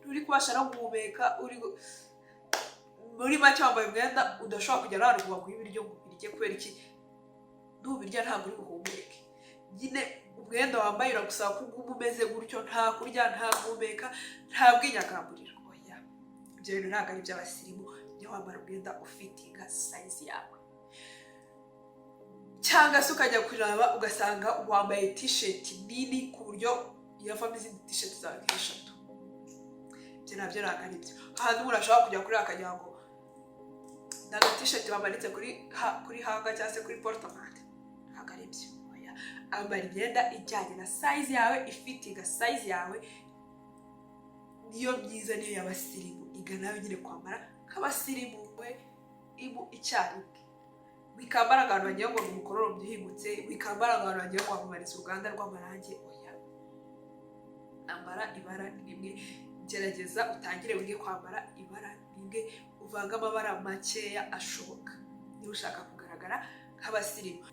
uri kubasha no guhumeka, uri muri make wambaye umwenda udashobora kujya ahantu ngo baguhe ibiryo ngo ubirye. Kubera iki? Nubirya ntabwo uri buhumeke. Nyine umwenda wambaye uragusaba ko uguma umeze gutyo, nta kurya, nta guhumeka, nta bwinyagamburiro. Oya, ibyo bintu ntabwo ari iby'abasirimu. Jya wambara umwenda ufitinga size yawe. Cyangwa se ukajya kuraba ugasanga wambaye t-shirt nini ku buryo yavamo izindi t-shirt zawe nk'eshatu. Ibyo nabyo ntabwo ari byo. Ahantu umuntu ashobora kujya kuri akagira ngo ni aga-t-shirt bamanitse kuri hanga cyangwa se kuri portemante. Ntabwo ari byo. Oya, ambara imyenda ijyanye na size yawe, ifitinga size yawe, niyo myiza, niyo y'abasirimu. Iga nawe nyine kwambara nk'abasirimu we icyarimwe. Wikambara abantu bagiye ngo umukororo byihimutse, wikambara abantu bagiye kwamamariza uruganda rw'amarangi. Oya, ambara ibara rimwe. Gerageza utangire wige kwambara ibara rimwe, uvanga amabara makeya ashoboka niba ushaka kugaragara nk'abasirimu.